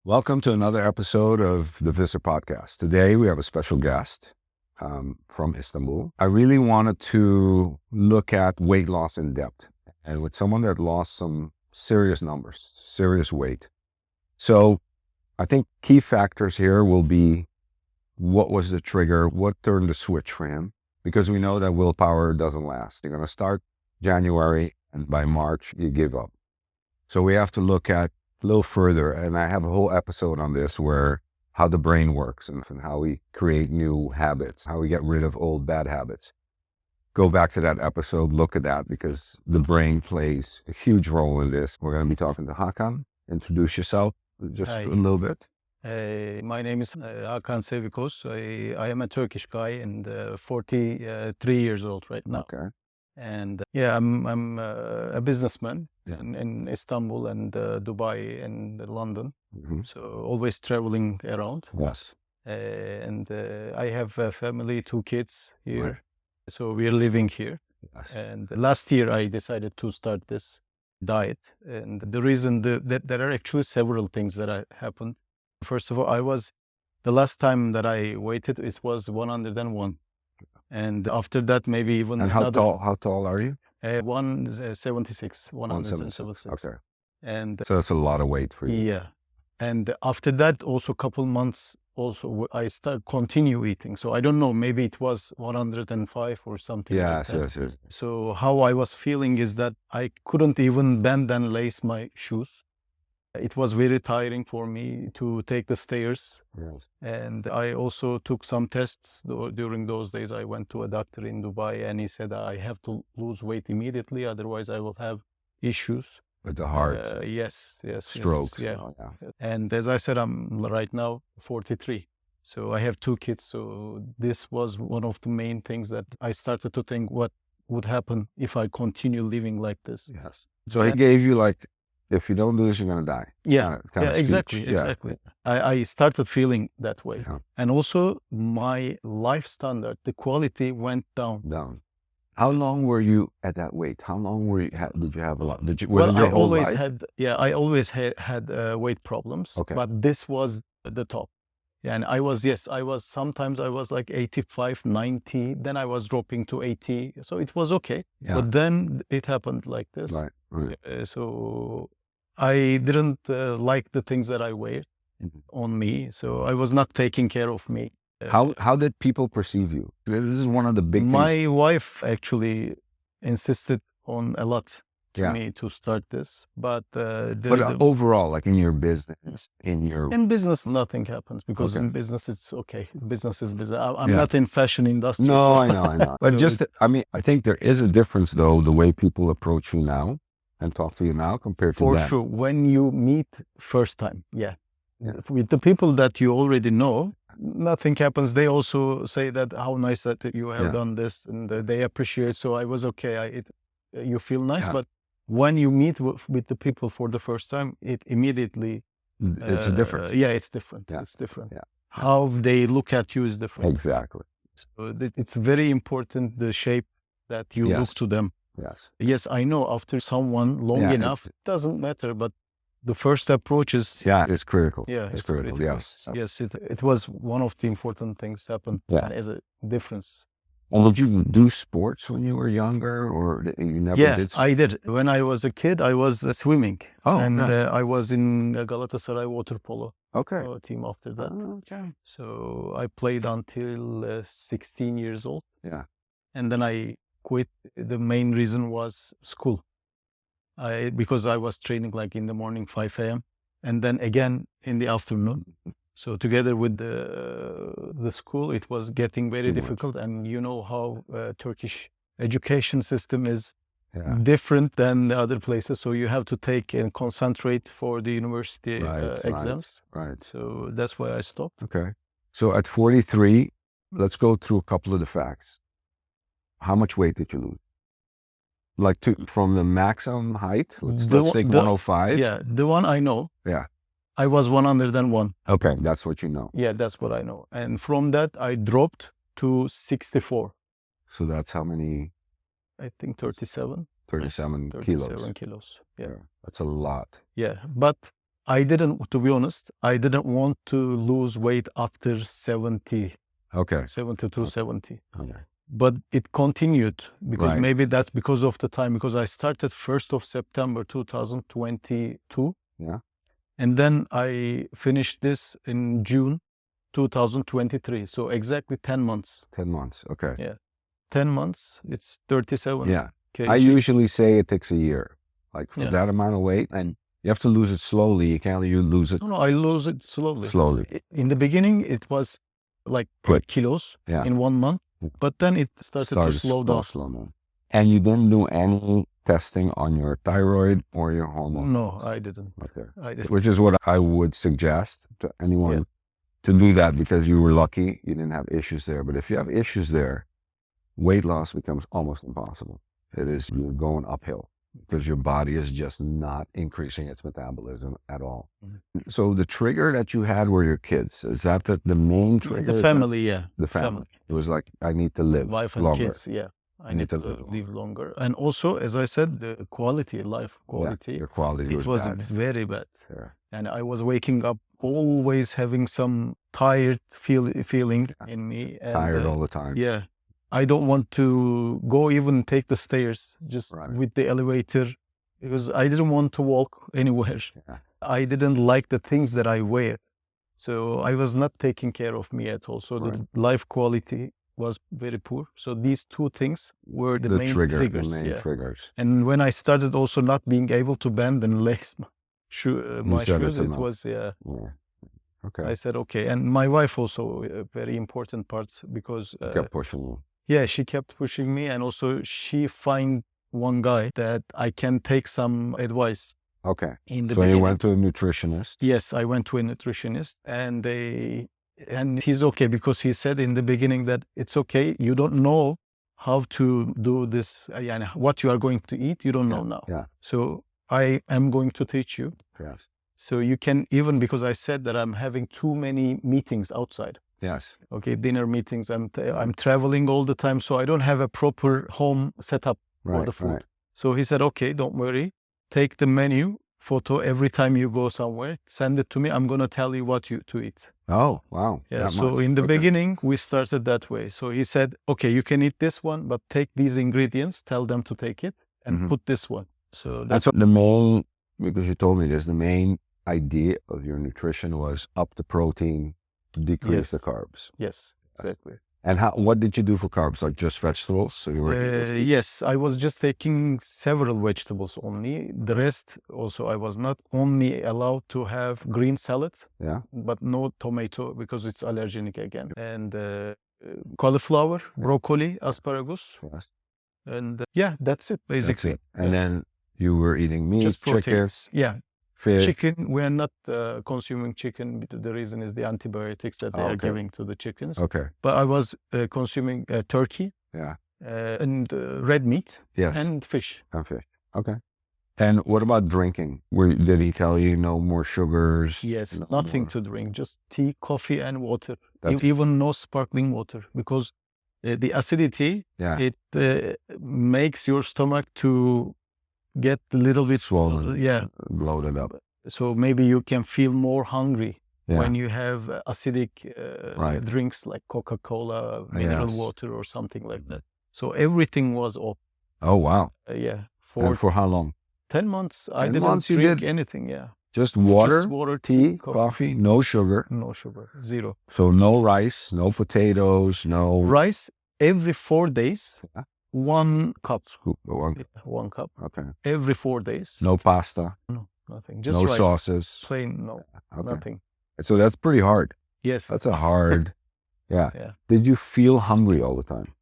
Welcome to another episode of the Visser podcast. Today we have a special guest from Istanbul. I really wanted to look at weight loss in depth and with someone that lost some serious numbers, serious weight. So I think key factors here will be what was the trigger, what turned the switch for him, because we know that willpower doesn't last. You're going to start January and by March you give up. So we have to look at a little further, and I have a whole episode on this where how the brain works and how we create new habits, how we get rid of old bad habits. Go back to that episode, look at that, because the brain plays a huge role in this. We're going to be talking to Hakan. Introduce yourself just Hi. a little bit. My name is Hakan Sevikos. I am a Turkish guy and 43 years old right now. Okay. And I'm a businessman Yeah. in Istanbul and Dubai and London. Mhm. So always traveling around. Yes. And I have a family, 2 kids here. Right. So we're living here. Yes. And last year I decided to start this diet. And the reason that there are actually several things that happened. First of all, the last time that I weighted, it was 101. And after that, maybe even And how tall are you? 176, 176. Okay. And So that's a lot of weight for you. yeah. And after that, also a couple months, I continue eating. So I don't know, maybe it was 105 or something like that. Yes. So how I was feeling is that I couldn't even bend and lace my shoes. It was very tiring for me to take the stairs. Yes. And I also took some tests during those days. I went to a doctor in Dubai and he said I have to lose weight immediately, otherwise I will have issues. With the heart, Yes. strokes. Yeah. Yeah. And as I said, I'm right now 43. So I have 2 kids. So this was one of the main things that I started to think what would happen if I continue living like this. Yes. So he gave you like, if you don't do this, you're going to die. Yeah, kind of exactly, speech. exactly. I started feeling that way. Yeah. And also my life standard, the quality went down. Down. How long were you at that weight? How long did you have a lot? Well, your I whole always life? had weight problems, Okay. but this was the top. Yeah, and sometimes I was like 85, 90, then I was dropping to 80. So it was okay. Yeah. But then it happened like this. Right. So I didn't like the things that I wear on me. So I was not taking care of me. How did people perceive you? This is one of the big things. My wife actually insisted on a lot to Yeah. me to start this, but Overall, like in your business, in business, nothing happens because Okay. in business, it's okay. Business is business. I'm Yeah. not in fashion industry. No, so- I know. But I think there is a difference though, the way people approach you now and talk to you now compared to For that. sure. When you meet first time, Yeah. with the people that you already know, nothing happens. They also say that how nice that you have Yeah. done this, and they appreciate. So I was okay. You feel nice, Yeah. but when you meet with the people for the first time, it immediately It's different. Yeah, it's different. Yeah. It's different. Yeah. How they look at you is different. Exactly. So it's very important the shape that you Yes. look to them. Yes. Yes, I know after someone long Yeah, enough, it doesn't matter, but the first approach is Yeah, it's critical. yeah, it's critical. critical. Yes. Yes, it was one of the important things happened Yeah. as a difference. And did you do sports when you were younger, or you never Yeah, did? I did. When I was a kid, I was swimming. Oh, and okay. I was in Galatasaray water polo Okay. team after that. Okay. So I played until 16 years old. Yeah. And then I quit. The main reason was school. Because I was training like in the morning, 5 a.m. and then again in the afternoon. So together with the school, it was getting very Too much. difficult. And you know how Turkish education system is Yeah. different than the other places. So you have to take and concentrate for the university Right. exams. Right. So that's why I stopped. Okay. So at 43, let's go through a couple of the facts. How much weight did you lose? Like from the maximum height? Let's take 105. Yeah, the one I know. Yeah. I was 101. Okay, that's what you know. Yeah, that's what I know. And from that, I dropped to 64. So that's how many? I think 37. 37 37 kilos. kilos. Yeah. That's a lot. Yeah. But to be honest, I didn't want to lose weight after 70, Okay. 72, 70. Okay. But it continued because Right. maybe that's because of the time, because I started 1st of September 2022. Yeah. And then I finished this in June 2023. So exactly 10 months. 10 months. Okay. Yeah. 10 months, it's 37 Yeah. kg. I usually say it takes a year, like for Yeah. that amount of weight, and you have to lose it slowly. You can't lose it No, I lose it slowly. slowly. In the beginning, it was like Quick. 8 kilos Yeah. in 1 month, but then it started to slow down. Slow. And you didn't do any testing on your thyroid or your hormone? No, I didn't. Okay. I didn't. Which is what I would suggest to anyone to do that, because you were lucky you didn't have issues there. But if you have issues there, weight loss becomes almost impossible. You're going uphill because your body is just not increasing its metabolism at all. Mm-hmm. So the trigger that you had were your kids. Is that the main trigger? The family, yeah. The family. It was like, I need to live Wife and longer. kids, yeah. I need to live longer. And also, as I said, the life quality. Yeah, your quality was bad. Very bad. Yeah. And I was waking up always having some tired feeling in me. And, tired all the time. Yeah. I don't want to go even take the stairs just with the elevator, because I didn't want to walk anywhere. Yeah. I didn't like the things that I wear. So I was not taking care of me at all. So the life quality was very poor. So these two things were the main triggers. The main triggers. And when I started also not being able to bend and lace my shoes, it was, Okay. I said, okay. And my wife also, a very important part, because kept pushing you. Yeah, she kept pushing me, and also she find one guy that I can take some advice. Okay. In the so beginning. You went to a nutritionist? Yes, I went to a nutritionist, and he's okay, because he said in the beginning that it's okay. You don't know how to do this, what you are going to eat. You don't know now. Yeah. So I am going to teach you. Yes. So you can, even because I said that I'm having too many meetings outside. Yes. Okay, dinner meetings. I'm traveling all the time, so I don't have a proper home setup for the food. Right. So he said, okay, don't worry. Take the menu photo every time you go somewhere. Send it to me. I'm going to tell you what to eat. Oh, wow. Yeah, so in the beginning, we started that way. So he said, okay, you can eat this one, but take these ingredients, tell them to take it, and put this one. So that's the main, because you told me this, the main idea of your nutrition was up the protein, decrease the carbs. Yes, exactly. And what did you do for carbs? Like just vegetables? So you were yes, I was just taking several vegetables only. The rest also, I was not only allowed to have green salad, but no tomato, because it's allergenic again. And cauliflower, broccoli, asparagus. Yes. And that's it basically. That's it. And then you were eating meat, just chicken. Yeah. Fish. Chicken, we're not consuming chicken. The reason is the antibiotics that they are giving to the chickens. Okay. But I was consuming turkey. Yeah. And red meat. Yes. And fish. And fish. Okay. And what about drinking? Did he tell you no more sugars? Yes, nothing to drink. Just tea, coffee, and water. Even no sparkling water, because the acidity, it makes your stomach to get a little bit swollen, bloated up. So maybe you can feel more hungry when you have acidic drinks like Coca-Cola, mineral water, or something like that. So everything was off. Oh, wow. Yeah. And for how long? 10 months. I didn't drink anything. Yeah. Just water, tea, coffee, no sugar. No sugar, zero. So no rice, no potatoes, no... Rice every 4 days. 1 cup. Scoop, 1 cup. 1 cup. Okay. Every 4 days. No pasta. No, nothing. Just no rice. Sauces. Plain, no. Okay. Nothing. So that's pretty hard. Yes. That's a hard. Yeah. Did you feel hungry all the time?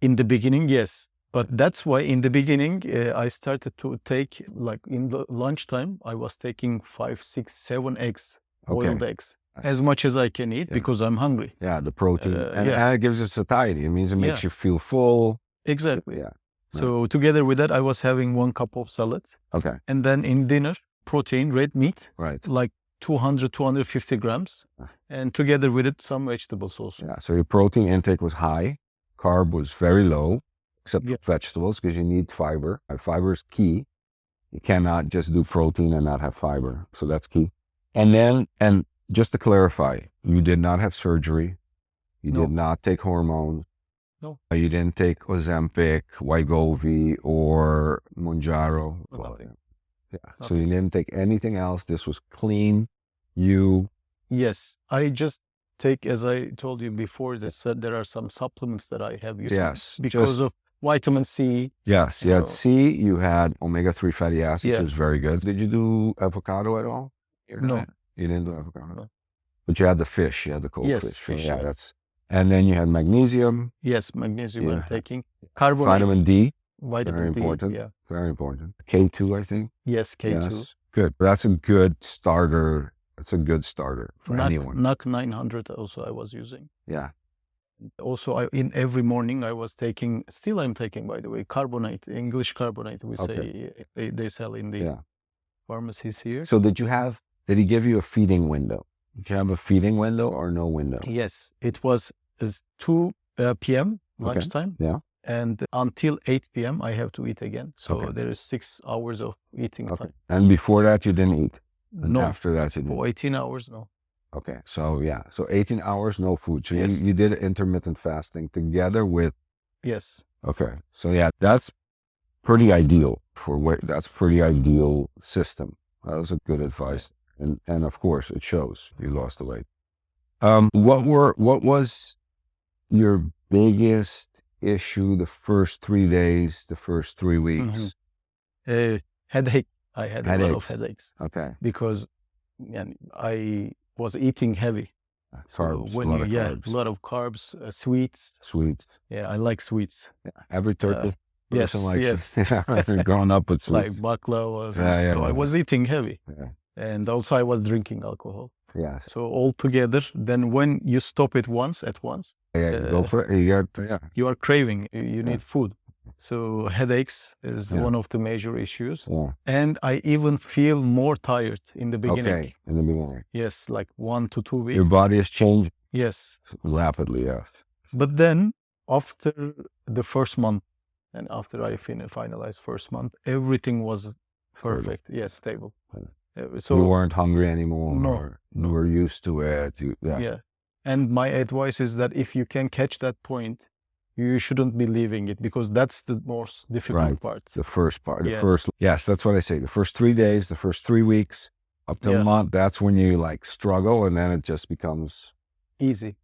In the beginning, yes. But that's why in the beginning, I started to take, like in the lunchtime, I was taking 5, 6, 7 eggs, boiled eggs. As much as I can eat, because I'm hungry. Yeah, the protein. And it gives you satiety. It means it makes you feel full. Exactly. Yeah. So together with that, I was having 1 cup of salad. Okay. And then in dinner, protein, red meat. Right. Like 200, 250 grams. And together with it, some vegetables also. Yeah. So your protein intake was high. Carb was very low, except vegetables, because you need fiber. Fiber is key. You cannot just do protein and not have fiber. So that's key. And just to clarify, you did not have surgery. You No. did not take hormones. No. You didn't take Ozempic, Wegovy, or Mounjaro. Nothing. Yeah. So you didn't take anything else. This was clean. Yes, I just take, as I told you before, there are some supplements that I have used. Yes. Because of vitamin C. Yes. You had C, you had omega-3 fatty acids, Yeah. which was very good. Did you do avocado at all? No. You didn't do avocado? No. But you had the fish, you had the cold Yes, fish. yeah. And then you had magnesium. Yes, magnesium Yeah. I'm taking. Carbonate. Vitamin D. Vitamin Very D. important. Yeah. Very important. K2, I think. Yes, K2. Yes. Good. That's a good starter. That's a good starter for anyone. NAC 900 also I was using. Yeah. Also, in every morning I was taking, still I'm taking, by the way, carbonate, English carbonate, we say they sell in the pharmacies here. So did he give you a feeding window? Did you have a feeding window or no window? Yes, it was 2 p.m. lunchtime. Yeah. And until 8 p.m. I have to eat again. So there is 6 hours of eating time. And before that you didn't eat? And no. After that you didn't? For 18 hours, no. Okay. So yeah. So 18 hours, no food. So you did intermittent fasting together with? Yes. Okay. So yeah, that's pretty ideal for weight. That's pretty ideal system. That was a good advice. And of course it shows you lost the weight. What was your biggest issue the first 3 days, the first 3 weeks? Headache. I had a lot of headaches. Okay. Because I was eating heavy. Carbs, So a lot of carbs. A lot of carbs, sweets. Sweets. Yeah, I like sweets. Yeah. Every Turkish person likes yes. Growing up with sweets. Like baklava. So I was eating heavy. Yeah. And also I was drinking alcohol. Yes. So all together, then when you stop it at once, you are craving, you need food. So headaches is one of the major issues. Yeah. And I even feel more tired in the beginning. Okay, in the beginning. Yes, like 1 to 2 weeks. Your body has changed? Yes. Rapidly, yes. But then after the first month, and after I finalized first month, everything was perfect. Yes, stable. So you weren't hungry anymore? No. You were used to it? Yeah. And my advice is that if you can catch that point, you shouldn't be leaving it, because that's the most difficult part. The first part. Yes, that's what I say. The first 3 days, the first 3 weeks, up to a month, that's when you like struggle, and then it just becomes easier.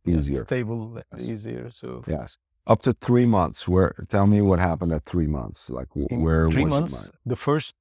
Stable, easier. So yes. Up to 3 months. Tell me what happened at 3 months. Like where 3 was months, the first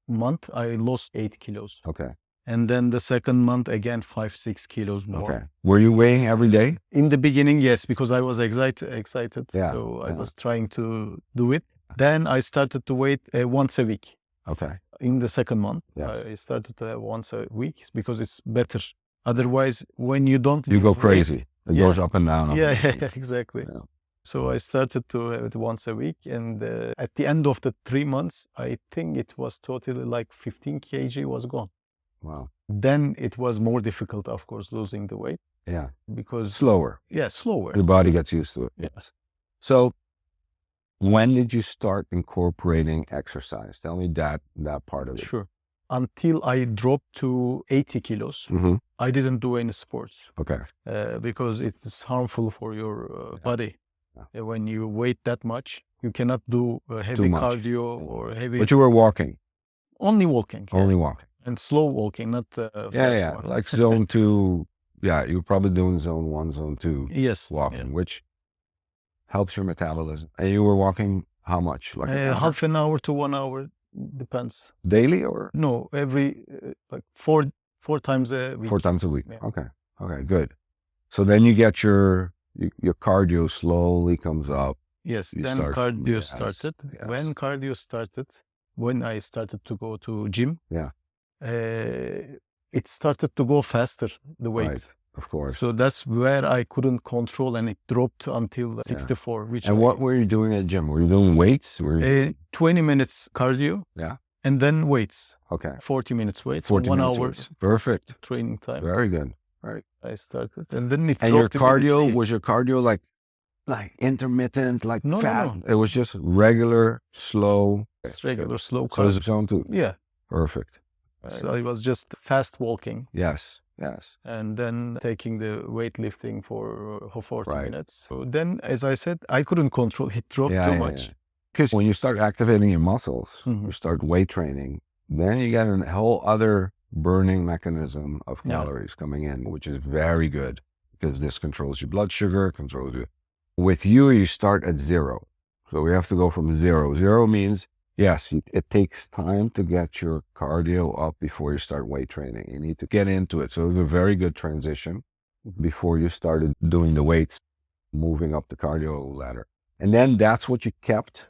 month I lost 8 kilos. Okay. And then the second month, again, 5-6 kilos more. Okay. Were you weighing every day? In the beginning, yes, because I was excited. Yeah. So I was trying to do it. Then I started to weigh once a week. Okay. In the second month, I started to have once a week because it's better. Otherwise, when you don't... You go crazy. It goes up and down. Yeah, exactly. Yeah. So I started to have it once a week. And at the end of the 3 months, I think it was totally like 15 kg was gone. Wow. Then it was more difficult, of course, losing the weight. Yeah. Because... Slower. Yeah, slower. Your body gets used to it. Yes. So when did you start incorporating exercise? Tell me that part of it. Sure. Until I dropped to 80 kilos, I didn't do any sports. Okay. Because it's harmful for your body. Yeah. When you weight that much, you cannot do heavy cardio or heavy... But you were walking? Only walking. Only walking. And slow walking, not fast walking. Like zone 2. Yeah, you're probably doing zone 1, zone 2 walking, which helps your metabolism. And you were walking how much? Like half an hour to 1 hour, depends. Daily or? No, every like four times a week. 4 times a week. Yeah. Okay, good. So then you get your cardio slowly comes up. Yes, then cardio started. Yes. When cardio started, when I started to go to gym, it started to go faster, the weight. Right, of course. So that's where I couldn't control, and it dropped until 64. And what were you doing at gym? Were you doing weights? 20 minutes cardio. Yeah. And then weights. Okay. 40 minutes weights. 40 1 minutes hour. Weights. Perfect. Training time. Very good. Right. I started, and then it dropped. And your cardio, was your cardio like intermittent, like fast? No. It was just regular, slow. It's regular slow So carb. it's zone 2. Yeah. Perfect. I was just fast walking Yes. and then taking the weightlifting for 40 Right. minutes. So then, as I said, I couldn't control it, dropped too much. Because when you start activating your muscles, Mhm. you start weight training, then you get a whole other burning mechanism of Yeah. calories coming in, which is very good because this controls your blood sugar, controls you. With you start at 0. So we have to go from 0. 0 means, yes, it takes time to get your cardio up before you start weight training. You need to get into it. So it was a very good transition before you started doing the weights, moving up the cardio ladder. And then that's what you kept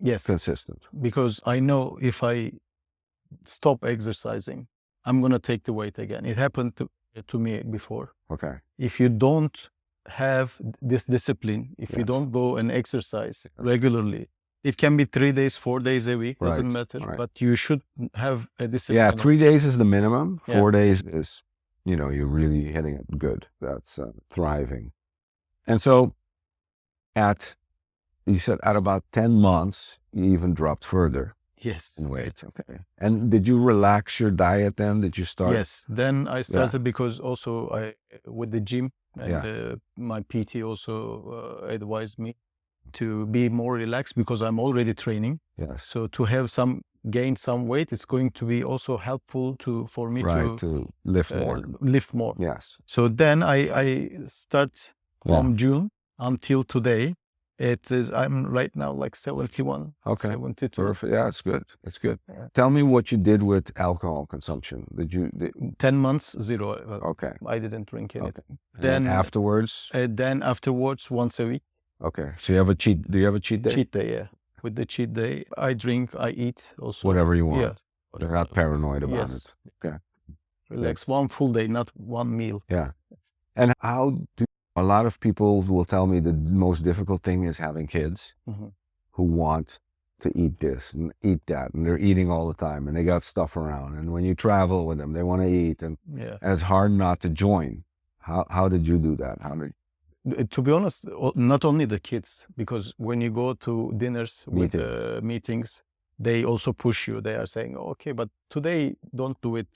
Yes, consistent. because I know if I stop exercising, I'm going to take the weight again. It happened to me before. Okay. If you don't have this discipline, if you Yes. don't go and exercise regularly, it can be 3 days, 4 days a week, doesn't Right, matter, right. but you should have a discipline. Yeah, 3 days is the minimum. Yeah. 4 days is, you're really hitting it good. That's thriving. And so you said at about 10 months, you even dropped further Yes. in weight. Okay. And did you relax your diet then? Did you start? Yes. Then I started because also with the gym and my PT also advised me to be more relaxed because I'm already training. Yes. So to have gain some weight, it's going to be also helpful for me to lift more. Lift more. Yes. So then I start from June until today. I'm right now like 71, Okay. 72. Perfect. Yeah, it's good. It's good. Yeah. Tell me what you did with alcohol consumption. 10 months, 0. Okay. I didn't drink anything. Okay. Then afterwards? Then afterwards, once a week. Okay. So do you have a cheat day? Cheat day, yeah. With the cheat day, I drink, I eat also. Whatever you want. Yeah. You're not paranoid about Yes. it. Okay. Relax. One full day, not one meal. Yeah. And a lot of people will tell me the most difficult thing is having kids who want to eat this and eat that, and they're eating all the time, and they got stuff around. And when you travel with them, they want to eat, and it's hard not to join. How did you do that? To be honest, not only the kids, because when you go to dinners with meetings, they also push you. They are saying, okay, but today don't do it.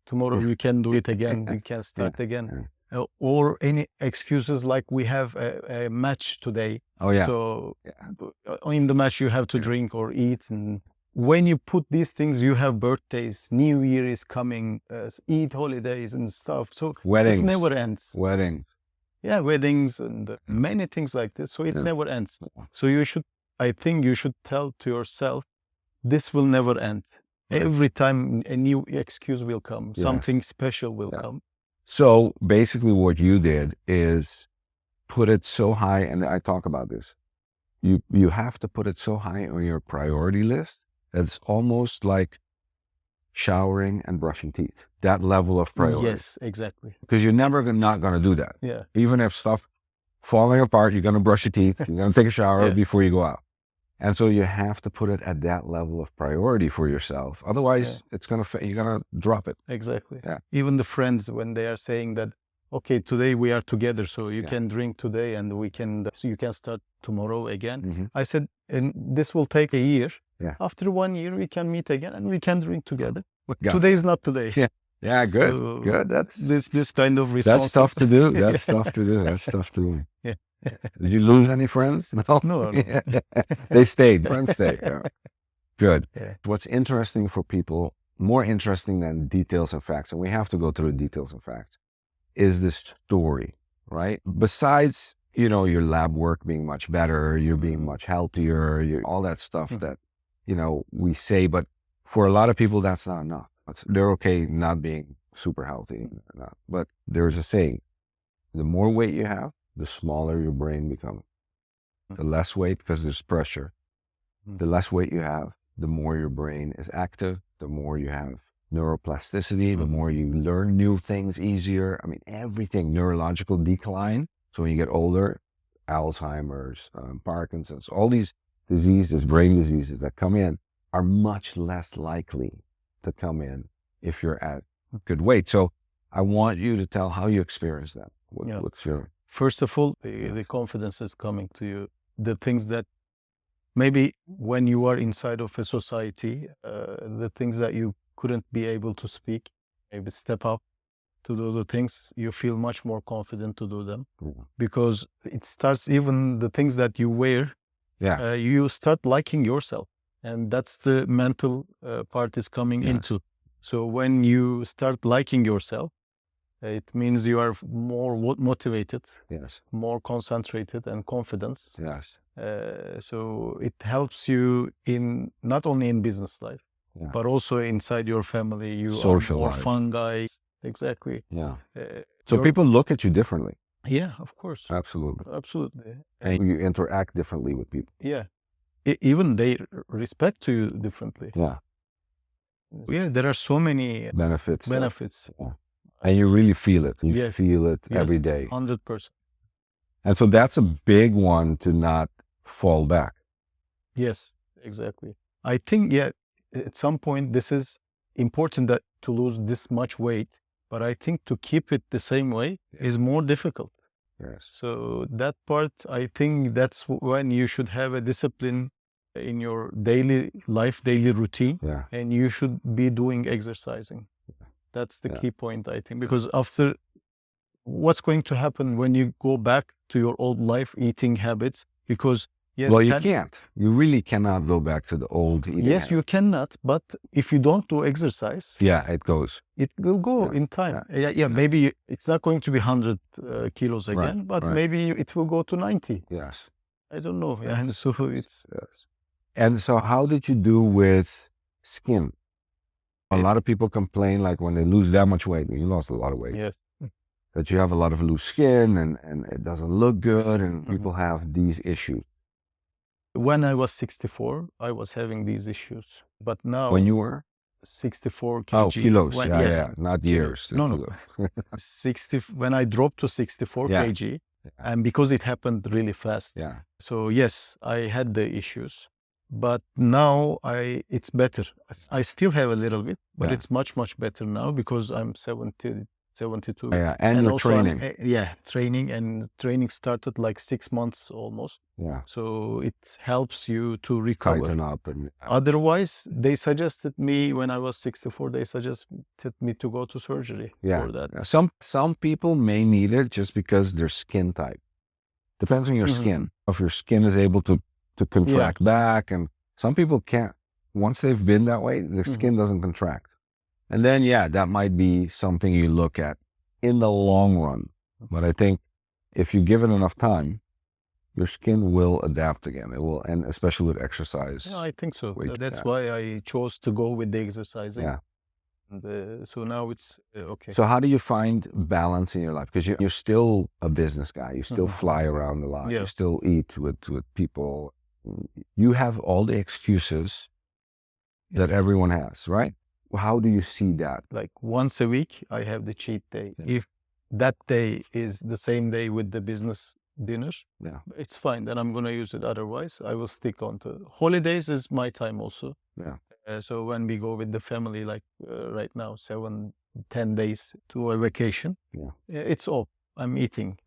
Tomorrow you can do it again. You can start again. Or any excuses like we have a match today. Oh, yeah. So in the match you have to drink or eat. And when you put these things, you have birthdays, New Year is coming, Eid holidays and stuff. So weddings. It never ends. Weddings. Yeah, weddings and many things like this. So it never ends. So I think you should tell to yourself, this will never end. Right. Every time a new excuse will come, something special will come. So basically what you did is put it so high, and I talk about this, you have to put it so high on your priority list that it's almost like showering and brushing teeth. That level of priority. Yes, exactly. Because you're never not going to do that. Yeah. Even if stuff falling apart, you're going to brush your teeth, you're going to take a shower before you go out. And so you have to put it at that level of priority for yourself. Otherwise, you're going to drop it. Exactly. Yeah. Even the friends, when they are saying that, okay, today we are together, so you can drink today and so you can start tomorrow again. I said, and this will take a year. Yeah. After 1 year, we can meet again and we can drink together. Today is not today. Yeah. Yeah, good. So good. That's this kind of response. That's tough to do. That's tough to do. That's tough to do. Yeah. Did you lose any friends? No. No. They stayed. Friends stayed. Yeah. Good. Yeah. What's interesting for people, more interesting than details and facts, and we have to go through details and facts, is the story, right? Besides, your lab work being much better, you're being much healthier, all that stuff that, we say, but for a lot of people, that's not enough. They're okay not being super healthy, but there's a saying, the more weight you have, the smaller your brain becomes. The less weight, because there's pressure. The less weight you have, the more your brain is active, the more you have neuroplasticity, the more you learn new things easier. I mean, everything, neurological decline. So when you get older, Alzheimer's, Parkinson's, all these diseases, brain diseases that come in are much less likely to come in if you're at good weight. So I want you to tell how you experience that. What's your... First of all, the confidence is coming to you. The things that maybe when you are inside of a society, the things that you couldn't be able to speak, maybe step up to do the things, you feel much more confident to do them, because it starts, even the things that you wear, you start liking yourself, and that's the mental part is coming into. So when you start liking yourself, it means you are more motivated, more concentrated and confidence. So it helps you in not only in business life, but also inside your family. You Social are more life. fun guys. Exactly. So people look at you differently. Yeah, of course. Absolutely. Absolutely. And you interact differently with people. Yeah. Even they respect you differently. Yeah, there are so many Benefits. Yeah. And you really feel it. You Yes. feel it every day. 100%. And so that's a big one to not fall back. Yes, exactly. I think, at some point, this is important that to lose this much weight, but I think to keep it the same way is more difficult. So that part, I think that's when you should have a discipline in your daily life, daily routine, and you should be doing exercising. That's the key point, I think, because after, what's going to happen when you go back to your old life eating habits? Because well, you can't. You really cannot go back to the old eating habits. You cannot. But if you don't do exercise, it goes. It will go in time. Maybe it's not going to be 100 kilos again, but maybe it will go to 90. Yes. I don't know. And so it's. And so how did you do with skin? A lot of people complain, like when they lose that much weight, and you lost a lot of weight. Yes. That you have a lot of loose skin and it doesn't look good, and people have these issues. When I was 64, I was having these issues. But now. When you were? 64 kg. Oh, kilos. Not years. No. 60. When I dropped to 64 kg, and because it happened really fast. So yes, I had the issues. But now it's better. I still have a little bit, but it's much, much better now because I'm 72. And you're training. Training, and training started like 6 months almost. So it helps you to recover. Tighten up. Otherwise, they suggested me, when I was 64, they suggested me to go to surgery for that. Some people may need it just because their skin type. Depends on your skin. If your skin is able to contract back, and some people can't. Once they've been that way, the skin doesn't contract. And then, that might be something you look at in the long run. But I think if you give it enough time, your skin will adapt again. It will, and especially with exercise. Yeah, I think so. That's why I chose to go with the exercising. And, so now it's okay. So how do you find balance in your life? Because you're still a business guy. You still fly around a lot. You still eat with people. You have all the excuses that everyone has, right? How do you see that? Like once a week, I have the cheat day. If that day is the same day with the business dinner, it's fine. Then I'm going to use it. Otherwise, I will stick on to holidays is my time also. So when we go with the family, like right now, 7-10 days to a vacation, it's off. I'm eating.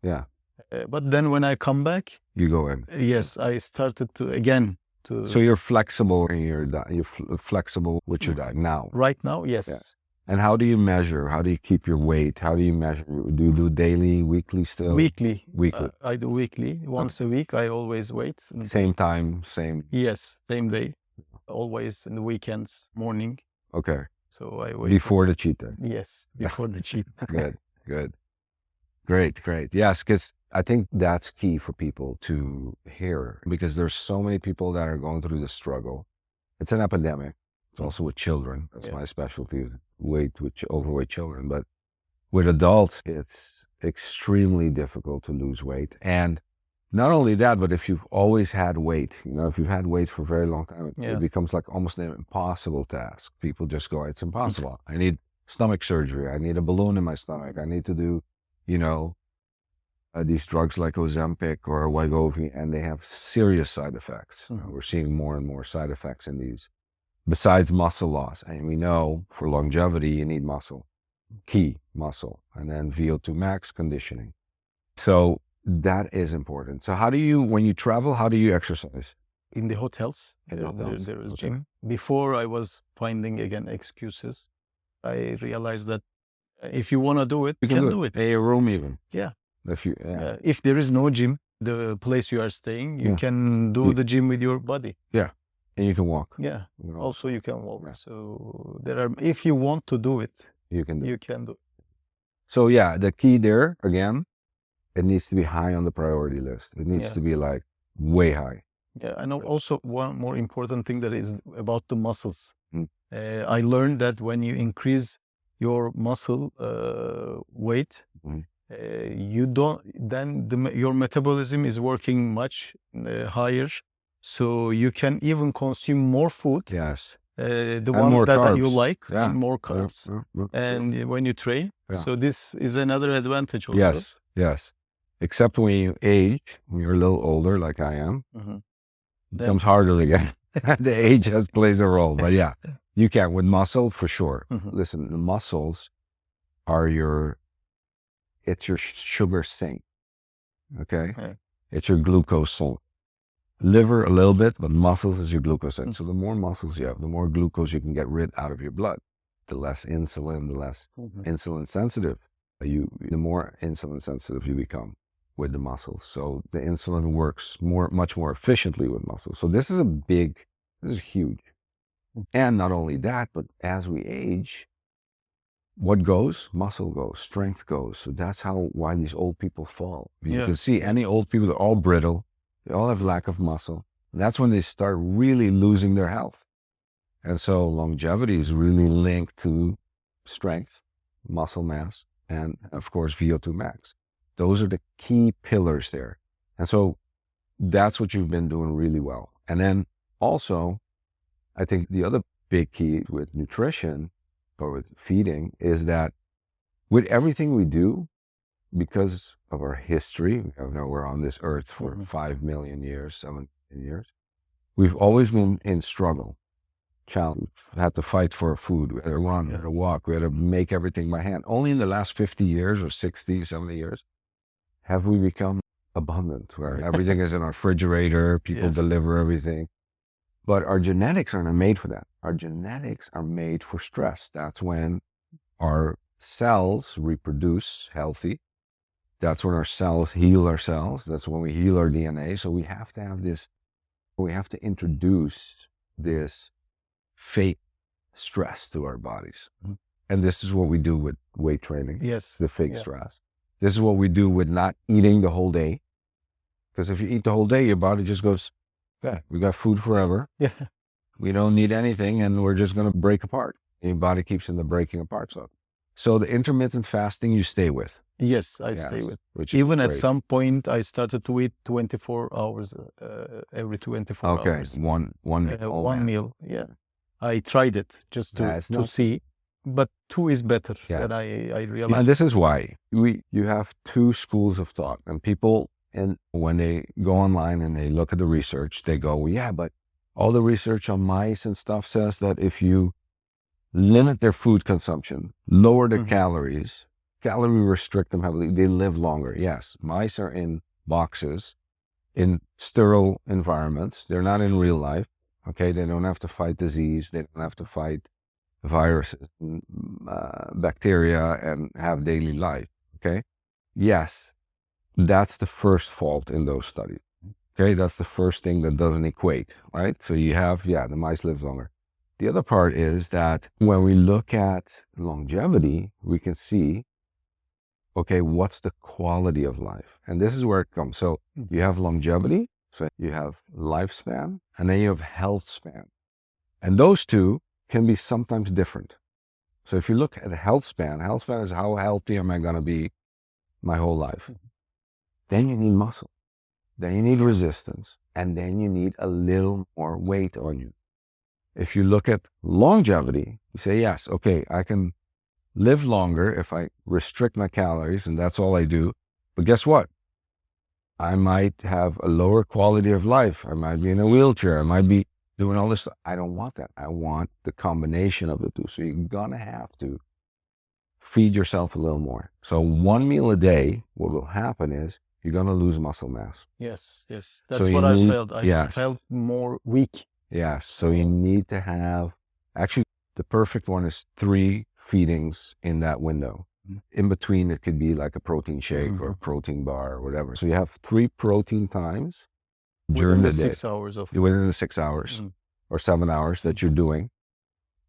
But then when I come back, you go in. Yes, I started to again. So you're flexible in your diet. You're flexible with your diet now. Right now, yes. And how do you measure? How do you keep your weight? How do you measure? Do you do daily, weekly still? Weekly. Weekly. I do weekly. Once a week, I always wait. Same time, same. Yes, same day. Always in the weekends, morning. Okay. So I wait. Before the cheat day. Yes, before the cheat. Good. Great. Yes, because I think that's key for people to hear, because there's so many people that are going through the struggle. It's an epidemic. It's also with children. That's my specialty, overweight children. But with adults, it's extremely difficult to lose weight. And not only that, but if you've always had weight, if you've had weight for a very long time, it becomes like almost an impossible task. People just go, it's impossible. I need stomach surgery. I need a balloon in my stomach. I need to do, these drugs like Ozempic or Wegovy, and they have serious side effects. We're seeing more and more side effects in these, besides muscle loss. And we know for longevity, you need muscle, key muscle, and then VO2 max conditioning. So that is important. So when you travel, how do you exercise? in the hotels. In hotels, There is okay. gym. Before I was finding again excuses. I realized that if you want to do it, You you can can do do it. it. Pay a room even. Yeah. If you, If there is no gym, the place you are staying, you Yeah. can do You- the gym with your body. and you can walk. Yeah. You know, Also, you can walk. Yeah. So there are, if you want to do it, you can do it. you can do it. So yeah, the key there, again, it needs to be high on the priority list. It needs Yeah. to be like way high. Yeah. And also one more important thing that is about the muscles. Mm. I learned that when you increase your muscle weight, Mhm. you don't, then your metabolism is working much higher. So you can even consume more food, Yes. the And ones more that you carbs. like, Yeah. and more Yeah, carbs. yeah, yeah. And when you train, Yeah. so this is another advantage also. Yes, yes. Except when you age, when you're a little older, like I am, Mhm. it becomes harder again. The age plays a role, but yeah, you can with muscle for sure. Mhm. Listen, the muscles are it's your sugar sink. Okay, Yeah. it's your glucose sink. Liver a little bit, but muscles is your glucose sink. Mm. So the more muscles you have, the more glucose you can get rid out of your blood. The less insulin, the less Mhm. insulin sensitive the more insulin sensitive you become with the muscles. So the insulin works much more efficiently with muscles. So this is huge. And not only that, but as we age, what goes? Muscle goes, strength goes. So that's why these old people fall. You can see any old people, they're all brittle. They all have lack of muscle. And that's when they start really losing their health. And so longevity is really linked to strength, muscle mass, and of course, VO2 max. Those are the key pillars there. And so that's what you've been doing really well. And then also, I think the other big key with nutrition or with feeding is that with everything we do, because of our history, we're on this earth for 5 million years, 7 million years, we've always been in struggle. Challenge. We had to fight for food. We had to run, we had to walk, we had to make everything by hand. Only in the last 50 years or 60, 70 years have we become abundant, where everything is in our refrigerator, people deliver everything. But our genetics aren't made for that. Our genetics are made for stress. That's when our cells reproduce healthy. That's when our cells heal ourselves. That's when we heal our DNA. So we have to have we have to introduce this fake stress to our bodies. And this is what we do with weight training. Yes. The fake stress. This is what we do with not eating the whole day. Because if you eat the whole day, your body just goes, yeah, we got food forever. Yeah. We don't need anything and we're just going to break apart. And your body keeps in the breaking apart. So the intermittent fasting you stay with. Yes, I stay with. Which is Even at great. some point, I started to eat 24 hours, every 24 hours. One meal. One meal, yeah. I tried it just to see, but two is better. That I realized. And this is why you have two schools of thought, and people, and when they go online and they look at the research, they go, well, yeah, but all the research on mice and stuff says that if you limit their food consumption, lower the calorie restrict them heavily, they live longer. Yes, mice are in boxes, in sterile environments. They're not in real life. Okay, they don't have to fight disease. They don't have to fight viruses, bacteria, and have daily life. Okay, yes, that's the first fault in those studies. Okay, that's the first thing that doesn't equate, right? So you have, the mice live longer. The other part is that when we look at longevity, we can see, okay, what's the quality of life? And this is where it comes. So you have longevity, so you have lifespan, and then you have health span. And those two can be sometimes different. So if you look at health span is how healthy am I going to be my whole life? Then you need muscle. Then you need resistance. And then you need a little more weight on you. If you look at longevity, you say, yes, okay, I can live longer if I restrict my calories and that's all I do. But guess what? I might have a lower quality of life. I might be in a wheelchair. I might be doing all this stuff. I don't want that. I want the combination of the two. So you're going to have to feed yourself a little more. So one meal a day, what will happen is you're going to lose muscle mass. Yes. So That's you what I need- felt. I yes. felt more weak. Yes. So you need to have, actually, the perfect one is 3 feedings in that window. Mhm. In between, it could be like a protein shake or a protein bar or whatever. So you have 3 protein times during Within the the day. 6 hours of. Within the 6 hours Mm. or 7 hours that you're doing.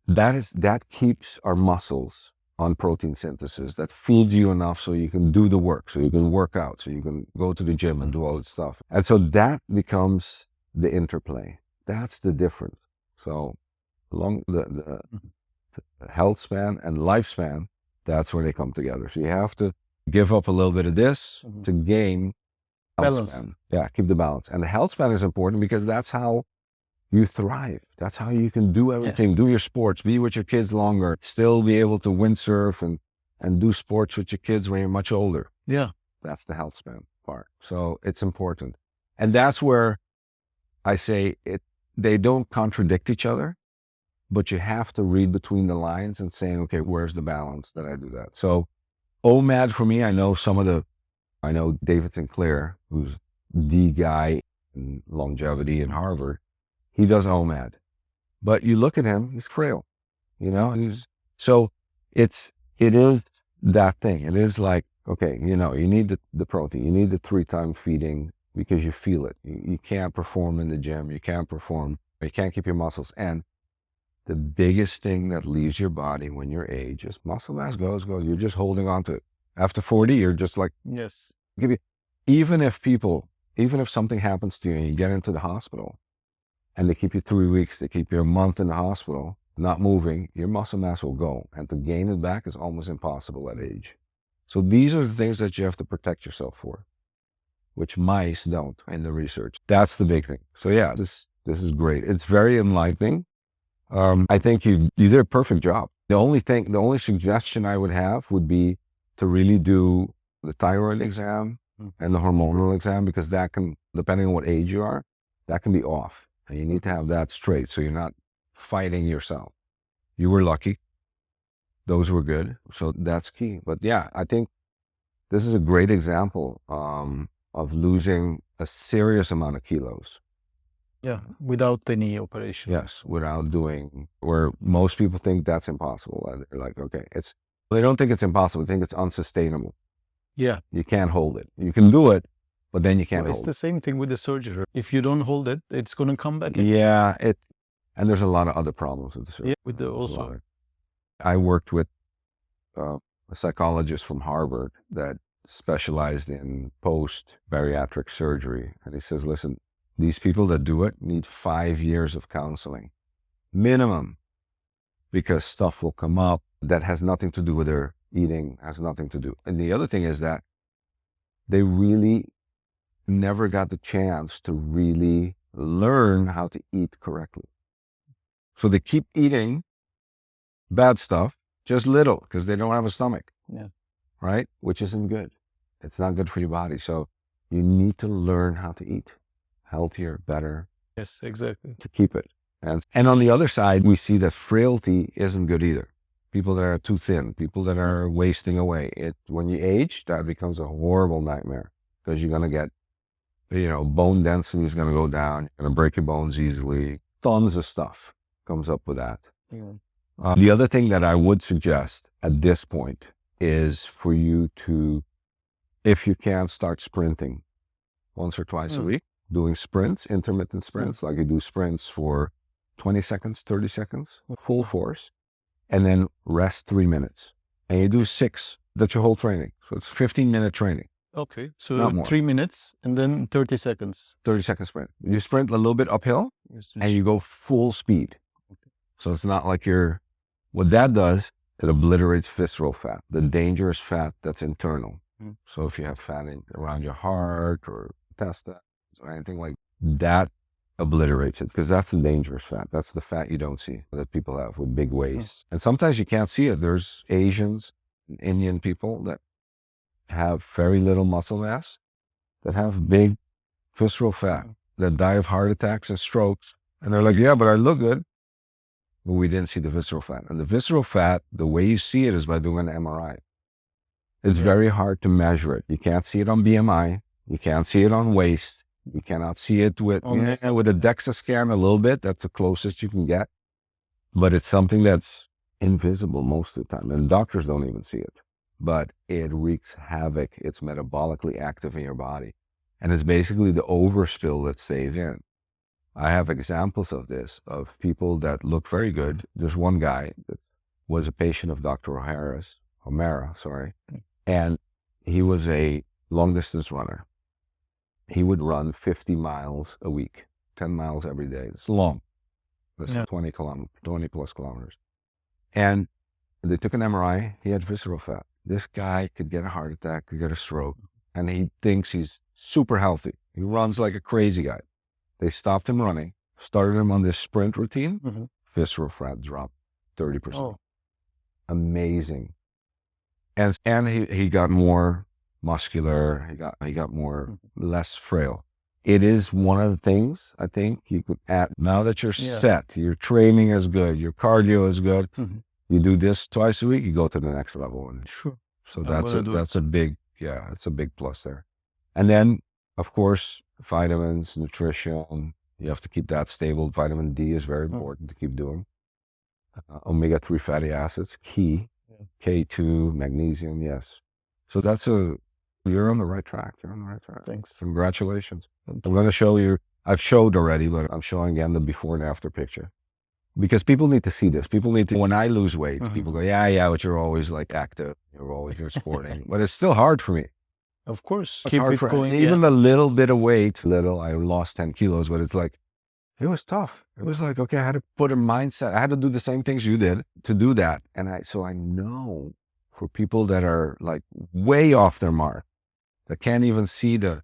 That keeps our muscles on protein synthesis. That feeds you enough so you can do the work, so you can work out, so you can go to the gym and do all this stuff. And so that becomes the interplay. That's the difference. So along the health span and lifespan, that's where they come together. So you have to give up a little bit of this to gain health Balance. span. Yeah, keep the balance. And the health span is important because that's how you thrive. That's how you can do everything, do your sports, be with your kids longer, still be able to windsurf and do sports with your kids when you're much older. Yeah. That's the health span part. So it's important. And that's where I say they don't contradict each other, but you have to read between the lines and saying, okay, where's the balance that I do that? So OMAD for me, I know David Sinclair, who's the guy in longevity in Harvard, he does OMAD. But you look at him, he's frail, so it is that thing. It is like, okay, you need the protein, you need the 3-time feeding because you feel it. You can't perform in the gym, you can't keep your muscles. And the biggest thing that leaves your body when your age is muscle mass goes. You're just holding on to it. After 40, you're just like, Yes. Even if something happens to you and you get into the hospital and they keep you 3 weeks, they keep you a month in the hospital, not moving, your muscle mass will go. And to gain it back is almost impossible at age. So these are the things that you have to protect yourself for, which mice don't in the research. That's the big thing. So yeah, this is great. It's very enlightening. I think you did a perfect job. The only suggestion I would have would be to really do the thyroid exam and the hormonal exam, because that can, depending on what age you are, that can be off. And you need to have that straight so you're not fighting yourself. You were lucky. Those were good. So that's key. But yeah, I think this is a great example of losing a serious amount of kilos. Yeah, without any operation. Yes, without doing, where most people think that's impossible. They're like, okay, they don't think it's impossible, they think it's unsustainable. Yeah. You can't hold it. You can do it, but then you can't Well, it's hold the it. same thing with the surgery. If you don't hold it, it's going to come back. Yeah, and there's a lot of other problems with the surgery. Yeah, with the also. I worked with a psychologist from Harvard that specialized in post-bariatric surgery. And he says, listen, these people that do it need 5 years of counseling, minimum, because stuff will come up that has nothing to do with their eating, has nothing to do. And the other thing is that they really never got the chance to really learn how to eat correctly. So they keep eating bad stuff, just little, because they don't have a stomach. Yeah. Right? Which isn't good. It's not good for your body. So you need to learn how to eat healthier, better. Yes, exactly. To keep it. And on the other side, we see that frailty isn't good either. People that are too thin, people that are wasting away. When you age, that becomes a horrible nightmare, because you're going to get, bone density is going to go down. You're going to break your bones easily. Tons of stuff comes up with that. Yeah. The other thing that I would suggest at this point is for you to, if you can, start sprinting once or twice a week. Doing sprints, intermittent sprints, like you do sprints for 20 seconds, 30 seconds, full force, and then rest 3 minutes. And you do 6. That's your whole training. So it's 15-minute training. Okay. So 3 minutes and then 30 seconds. 30-second sprint. You sprint a little bit uphill and you go full speed. Okay. So it's not like what that does, it obliterates visceral fat, the dangerous fat that's internal. So if you have fat around your heart or intestines, or anything like that, obliterates it, because that's the dangerous fat. That's the fat you don't see that people have with big waists. And sometimes you can't see it. There's Asians, Indian people that have very little muscle mass, that have big visceral fat, that die of heart attacks and strokes. And they're like, yeah, but I look good. But we didn't see the visceral fat. And the visceral fat, the way you see it is by doing an MRI. It's very hard to measure it. You can't see it on BMI. You can't see it on waist. You cannot see it with with a DEXA scan a little bit. That's the closest you can get. But it's something that's invisible most of the time. And doctors don't even see it. But it wreaks havoc. It's metabolically active in your body. And it's basically the overspill that stays in. I have examples of this, of people that look very good. There's one guy that was a patient of Dr. O'Mara, and he was a long-distance runner. He would run 50 miles a week, 10 miles every day. It's long. It's 20 plus kilometers. And they took an MRI. He had visceral fat. This guy could get a heart attack, could get a stroke, and he thinks he's super healthy. He runs like a crazy guy. They stopped him running, started him on this sprint routine. Visceral fat dropped 30%. Oh. Amazing. And he got more muscular. He got more less frail. It is one of the things I think you could add. Now that you're set, your training is good, your cardio is good. You do this twice a week, you go to the next level. And so that's a big plus there. And then, of course, vitamins, nutrition, you have to keep that stable. Vitamin D is very important to keep doing. Omega-3 fatty acids, key. K2, magnesium, yes. So you're on the right track. You're on the right track. Thanks. Congratulations. I'm going to show you, I've showed already, but I'm showing again the before and after picture. Because people need to see this. People need to, when I lose weight, people go, yeah, but you're always like active. You're sporting. But it's still hard for me. Of course. It's hard for going. Even a little bit of weight, I lost 10 kilos, but it's like, it was tough. It was like, okay, I had to put a mindset. I had to do the same things you did to do that. And so I know for people that are like way off their mark, that can't even see the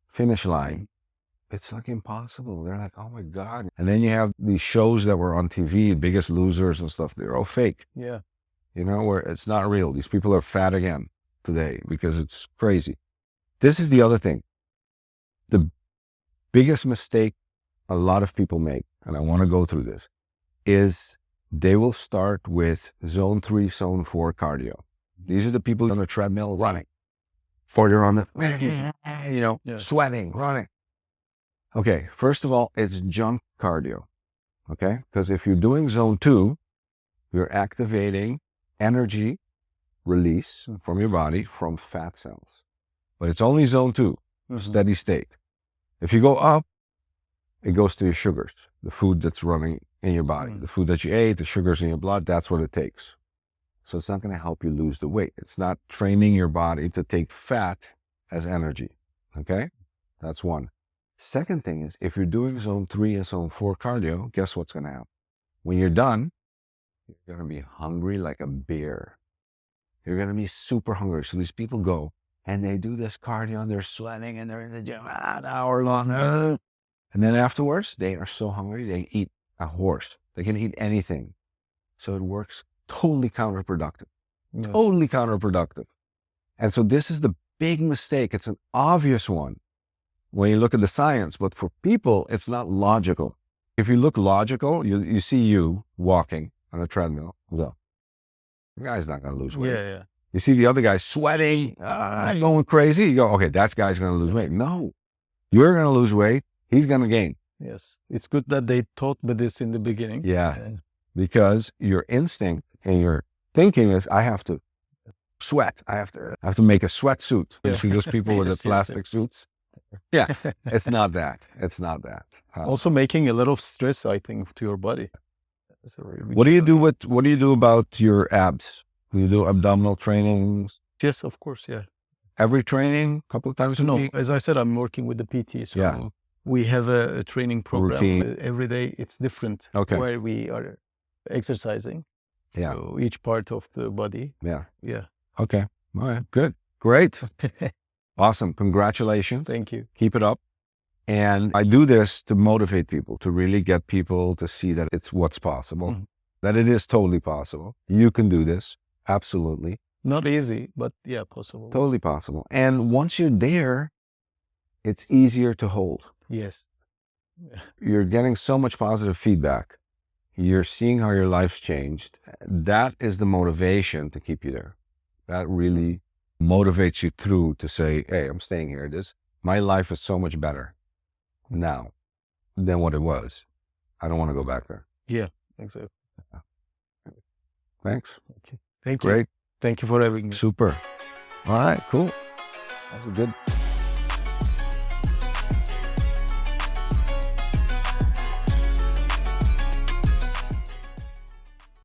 finish line, it's like impossible. They're like, oh my God. And then you have these shows that were on TV, Biggest Losers and stuff. They're all fake. Yeah. Where it's not real. These people are fat again today because it's crazy. This is the other thing. The biggest mistake a lot of people make, and I want to go through this, is they will start with zone 3, zone 4 cardio. These are the people on the treadmill running. Or they're on the, sweating, running. Okay, first of all, it's junk cardio. Okay? Because if you're doing zone 2, you're activating energy release from your body from fat cells. But it's only zone 2, steady state. If you go up, it goes to your sugars, the food that's running in your body, the food that you ate, the sugars in your blood, that's what it takes. So it's not going to help you lose the weight. It's not training your body to take fat as energy. Okay? That's one. Second thing is, if you're doing zone 3 and zone 4 cardio, guess what's going to happen? When you're done, you're going to be hungry like a bear. You're going to be super hungry. So these people go and they do this cardio and they're sweating and they're in the gym an hour long. And then afterwards, they are so hungry, they eat a horse. They can eat anything. So it works totally counterproductive. Totally counterproductive. And so this is the big mistake. It's an obvious one when you look at the science, but for people, it's not logical. If you look logical, you see you walking on a treadmill, go, the guy's not going to lose weight. Yeah. You see the other guy sweating, going crazy, you go, okay, that guy's going to lose weight. No, you're going to lose weight. He's going to gain. Yes. It's good that they taught me this in the beginning. Yeah. Because your instinct and your thinking is, I have to sweat. I have to make a sweatsuit. You see those people with the plastic suits? Yeah. It's not that. It's not that. Also making a lot of stress, I think, to your body. What do you do about your abs? Do you do abdominal trainings? Yes, of course. Yeah. Every training, a couple of times a week? No, as I said, I'm working with the PT. So we have a training program. Routine. Every day it's different. Okay. Where we are exercising. Yeah. So each part of the body. Yeah. Yeah. Okay. All right. Good. Great. Awesome. Congratulations. Thank you. Keep it up. And I do this to motivate people, to really get people to see that it's what's possible, that it is totally possible. You can do this. Absolutely. Not easy, but yeah, possible. Totally possible. And once you're there, it's easier to hold. Yes. You're getting so much positive feedback. You're seeing how your life's changed. That is the motivation to keep you there. That really motivates you through to say, hey, I'm staying here. My life is so much better now than what it was. I don't want to go back there. Yeah, exactly. Thanks. Okay. Thank you. Great. Thank you for having me. Super. All right, cool. That's a good.